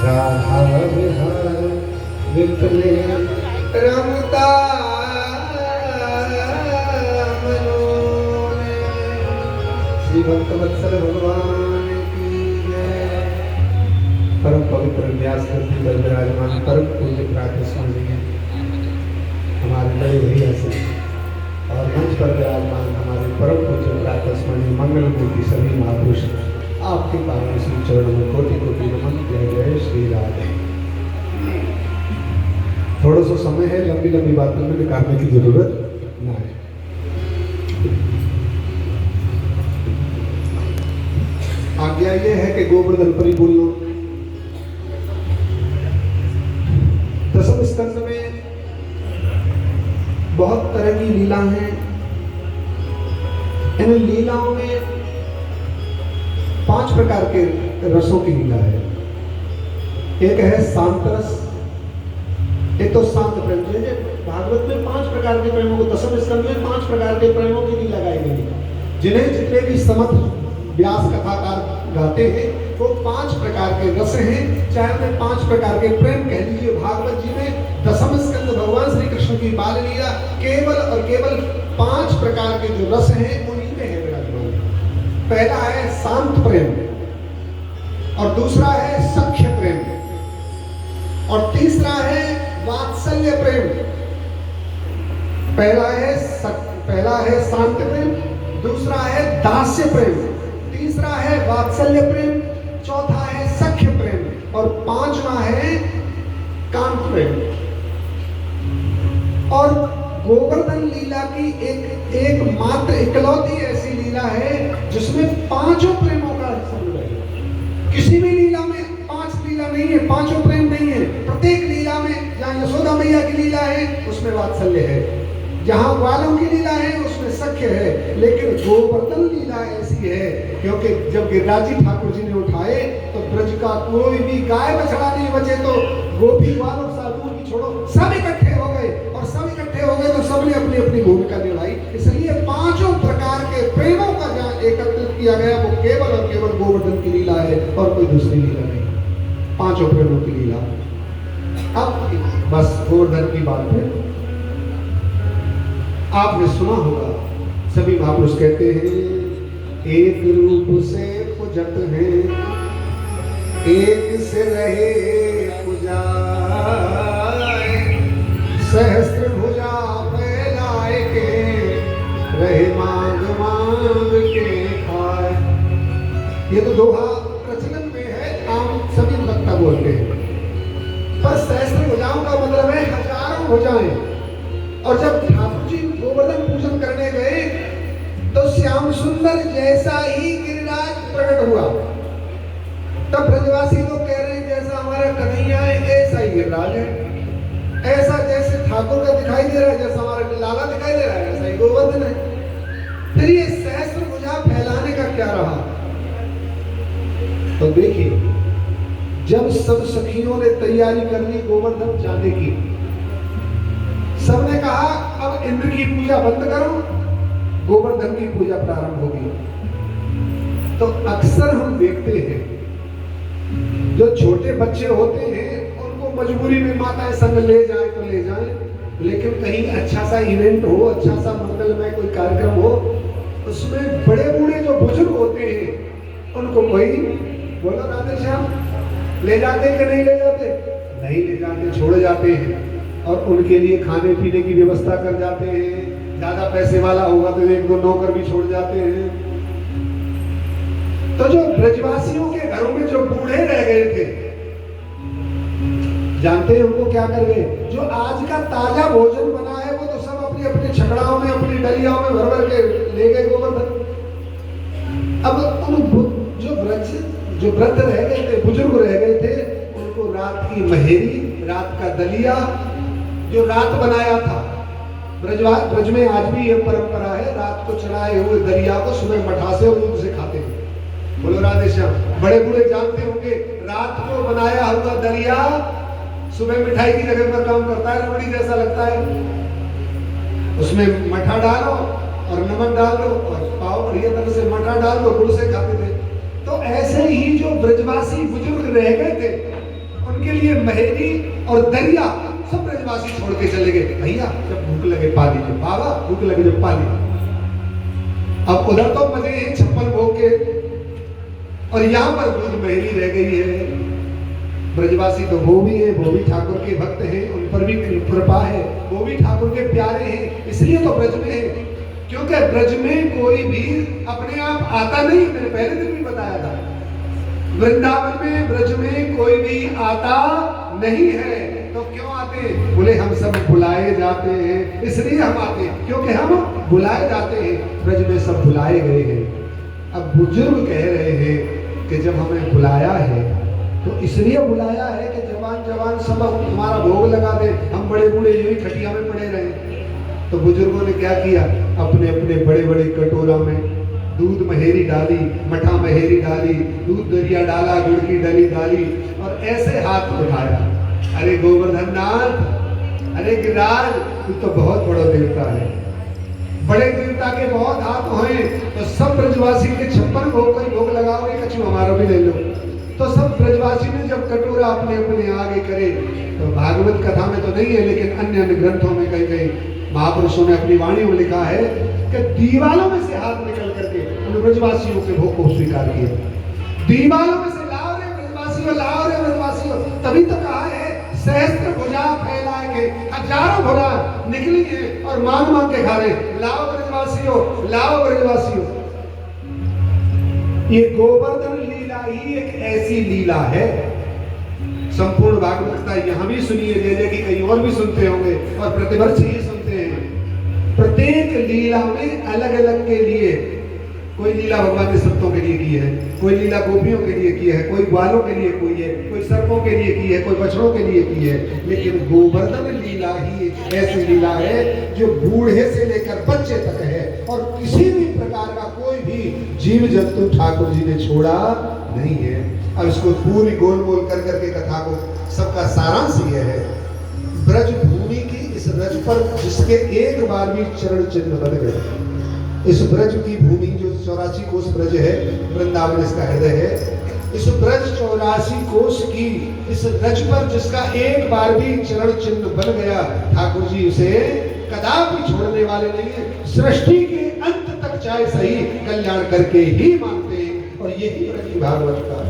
राधा विहार विपले रमता मनों में। श्री भक्तवत्सल भगवान की जय। परम पवित्र व्यास धरती पर विराजमान परम पूज्य प्रातः स्वामी हमारे बड़े भैया से और मंच पर विराजमान हमारे परम पूज्य प्रातः स्वामी मंगल मूर्ति सभी महापुरुष आपके पावन श्री चरणों में कोटि कोटि नमन। जय जय श्री राधे। थोड़ा सा समय है, लंबी लंबी बातों में निकालने की जरूरत ना है। आज्ञा ये है कि गोवर्धन परिपूर्ण दसम स्कंद में बहुत तरह की लीला हैं। इन लीलाओं में 5 प्रकार के रसों की लीला है। एक है शांत रस, एक तो शांत प्रेम। जैसे भागवत में 5 प्रकार के प्रेमों को, दसम स्कंद में 5 प्रकार के प्रेमों की लीला गाई गई, जिन्हें जितने भी समर्थ व्यास कथाकार गाते हैं वो 5 प्रकार के रस हैं। चाहे उन्हें 5 प्रकार के प्रेम कह लीजिए। भागवत जी में दसम स्कंद भगवान श्री कृष्ण की बाल लीला केवल और केवल 5 प्रकार के जो रस हैं उन्हीं में है विराजमान। पहला है शांत प्रेम, और दूसरा है सख्य प्रेम, और तीसरा है वात्सल्य प्रेम। पहला है शांत प्रेम, दूसरा है दास्य प्रेम, तीसरा है वात्सल्य प्रेम, चौथा है सख्य प्रेम और 5वां है कांत प्रेम। और गोवर्धन लीला की एक मात्र इकलौती ऐसी लीला है जिसमें 5 प्रेमों का संगम है। किसी भी लीला में 5 लीला नहीं है, 5 प्रेम नहीं है। प्रत्येक लीला में, जहाँ यशोदा मैया की लीला है उसमें वात्सल्य है, जहाँ ग्वालों की लीला है उसमें सख्य है, लेकिन गोवर्धन लीला ऐसी है क्योंकि जब गिरिराजी ठाकुर जी ने उठाए तो ब्रज का कोई भी गाय बछड़ा नहीं बचे, तो गोपी ग्वालों साधुओं की छोड़ो सब इकट्ठे हो गए, और सब इकट्ठे हो गए तो सबने अपनी अपनी भूमिका निभाई। इसलिए 5 प्रकार के प्रेमों का जहाँ एकत्रित किया गया वो केवल और केवल गोवर्धन की लीला है और कोई दूसरी लीला नहीं। 5 प्रेमों की लीला। अब बस गोवर्धन की बात है, आपने सुना होगा, सभी महापुरुष कहते हैं एक रूप से पूजत है, एक से रहे पूजाए, सहस्त्र भुजा फैलाए के रहे मांग मांग के खाए। ये तो दोहा प्रचलन में है, आम सभी वक्ता बोलते हैं, पर सहस्त्र भुजाओं का मतलब है हजारों भुजाएं। और जब ठाकुर जी गोवर्धन पूजन करने गए तो श्याम सुंदर जैसा ही गिरिराज प्रकट हुआ। तब ब्रजवासी लोग कह रहे हैं जैसा हमारा कन्हैया है ऐसा ही गिरिराज है, ऐसा जैसे ठाकुर का दिखाई दे रहा है, जैसा हमारा लाला दिखाई दे रहा है ऐसा ही गोवर्धन है। फिर ये सहस्त्र भुजा फैलाने का क्या रहा? तो देखिए, जब सब सखियों ने तैयारी कर ली गोवर्धन जाने की, सबने कहा अब इंद्र की पूजा बंद करो, गोवर्धन की पूजा प्रारंभ होगी। तो अक्सर हम देखते हैं जो छोटे बच्चे होते हैं उनको मजबूरी में माताएं संग ले जाए तो ले जाए, लेकिन कहीं अच्छा सा इवेंट हो, अच्छा सा मंगलमय कोई कार्यक्रम हो, उसमें बड़े बूढ़े जो बुजुर्ग होते हैं उनको कोई बोलो राधे श्याम ले जाते कि नहीं ले जाते? नहीं ले जाते, छोड़ जाते हैं और उनके लिए खाने पीने की व्यवस्था कर जाते हैं। ज्यादा पैसे वाला होगा तो 1-2 नौकर भी छोड़ जाते हैं। तो जो ब्रजवासियों के घरों में जो बूढ़े रह गए थे, जानते हैं उनको क्या कर गए? जो आज का ताजा भोजन बना है वो तो सब अपनी अपनी छकड़ाओं में, अपनी डलियाओं में भर भर के ले गए गोवर्धन। अब उन जो वृद्ध रह गए थे, बुजुर्ग रह गए थे, उनको रात की महेरी, रात का दलिया जो रात बनाया था, ब्रज में आज भी यह परंपरा है, रात को चढ़ाए हुए दलिया को सुबह मठासे और दूध से खाते हैं। बोलो राधे श्याम। बड़े बूढ़े जानते होंगे, रात को बनाया हुआ दलिया सुबह मिठाई की जगह पर काम करता है, रबड़ी जैसा लगता है। उसमें मठा डालो और नमक डाल दो और पाव बढ़िया तरह से मठा डाल दो, गुड़ से खाते थे। तो ऐसे ही जो ब्रजवासी बुजुर्ग रह गए थे इसलिए महेरी और दरिया सब ब्रजवासी छोड़ के चले गए। भैया जब भूख लगे पानी के, बाबा भूख लगे जब पानी। अब उधर तो मजे हैं 56 भोग के, और यहाँ पर दूध महेरी रह गई है। ब्रजवासी तो वो भी है, वो भी ठाकुर के भक्त हैं, उन पर भी कृपा है, वो भी ठाकुर के प्यारे हैं, इसलिए तो ब्रज में है। क्योंकि ब्रज में कोई भी अपने आप आता नहीं, मैंने पहले दिन भी बताया था। वृंदावन में ब्रज में कोई भी आता नहीं है, तो क्यों आते हैं? बोले हम सब बुलाए जाते हैं, इसलिए हम आते हैं, क्योंकि हम बुलाए जाते हैं। ब्रज में सब बुलाए गए हैं। अब बुजुर्ग कह रहे हैं कि जब हमें बुलाया है तो इसलिए बुलाया है कि जवान जवान सब हमारा भोग लगा दे, हम बड़े बूढ़े यही खटिया में पड़े रहे। तो बुजुर्गों ने क्या किया, अपने अपने बड़े बड़े कटोरा में दूध महेरी डाली, मठा महेरी डाली, दूध दरिया डाला, गुड़ की डली डाली, और ऐसे हाथ उठाया, अरे गोवर्धन नाथ, अरे गिरिराज, तू तो बहुत बड़ा देवता है, बड़े देवता के बहुत हाथ हुए, तो सब ब्रजवासी के 56 भोग कोई भोग लगाओ, एक कछु हमारा भी ले लो। तो सब ब्रजवासी ने जब कटोरा अपने अपने आगे करे, तो भागवत कथा में तो नहीं है, लेकिन अन्य अन्य ग्रंथों में कई कई महापुरुषों ने अपनी वाणी में लिखा है कि दीवालों में से हाथ निकल करके उन ब्रजवासियों के भोग को स्वीकार किया। दीवालों में से लाओ रे ब्रजवासियों, लाओ रे ब्रजवासियों, तभी तो कहा है सहस्त्र भुजा फैलाएंगे, हजारों भुजा निकली है और मांग मांग के खा रहे, लाओ ब्रजवासियों, लाओ ब्रजवासियों। ये गोवर्धन लीला ही एक ऐसी लीला है, संपूर्ण भागवत कथा यहाँ भी सुनिए, जैसे कि कहीं और भी सुनते होंगे और प्रतिवर्ष ही सुनते हैं। प्रत्येक लीला में अलग अलग के लिए, कोई लीला भगवान ने संतों के लिए की है, कोई लीला गोपियों के लिए की है, कोई ग्वालों के लिए कोई है, कोई सर्पों के लिए की है, कोई बछड़ों के लिए की है, लेकिन गोवर्धन लीला ही एक ऐसी लीला है जो बूढ़े से लेकर बच्चे तक है, और किसी भी प्रकार का कोई भी जीव जंतु ठाकुर जी ने छोड़ा नहीं है। अब इसको पूरी गोल गोल कर करके कथा को सबका सारांश यह है, ब्रज भूमि की इस ब्रज पर जिसके एक बार भी चरण चिन्ह बन गए, इस ब्रज की भूमि जो 84 कोस ब्रज है, वृंदावन इसका हृदय है, इस ब्रज 84 कोस की इस ब्रज पर जिसका एक बार भी चरण चिन्ह बन गया, ठाकुर जी उसे कदापि छोड़ने वाले नहीं है। सृष्टि के अंत तक चाहे सही कल्याण करके ही मानते हैं, और यही ब्रज भागवत का।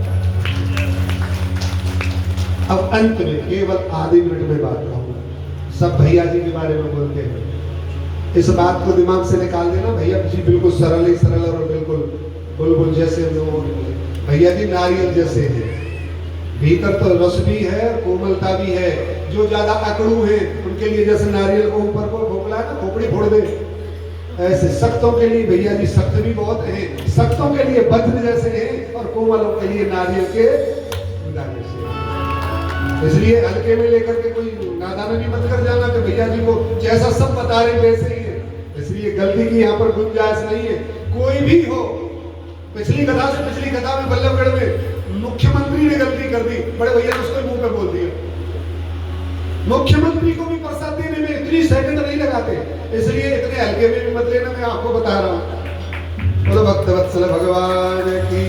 अब अंत में केवल आधे मिनट में बात कहूंगा, सब भैया जी के बारे में बोलते हैं, इस बात को दिमाग से निकाल देना। भैया जी बिल्कुल सरल ही सरल और बिल्कुल बुलबुल जैसे लोग, भैया जी नारियल जैसे हैं, भीतर तो रस भी है, कोमलता भी है। जो ज्यादा अकड़ू है उनके लिए जैसे नारियल को ऊपर को खोखला है ना, खोपड़ी फोड़ दे, ऐसे सख्तों के लिए भैया जी सख्त भी बहुत हैं, सख्तों के लिए वज्र जैसे हैं, और कोमलों के लिए नारियल के दाने से। इसलिए हल्के में लेकर के कोई नादानी मत कर जाना कि भैया जी को जैसा सब बता रहे वैसे ही है। इसलिए गलती की यहाँ पर गुंजाइश नहीं है, कोई भी हो। पिछली कथा से पिछली कथा में बल्लभगढ़ में मुख्यमंत्री ने गलती कर दी, बड़े भैया ने उसको मुंह पे बोल दिया। मुख्यमंत्री को भी प्रसाद देने में इतनी सेकंड नहीं लगाते, इसलिए इतने हल्के में भी मत लेना, मैं आपको बता रहा हूँ। बोलो भक्त वत्सल भगवान की।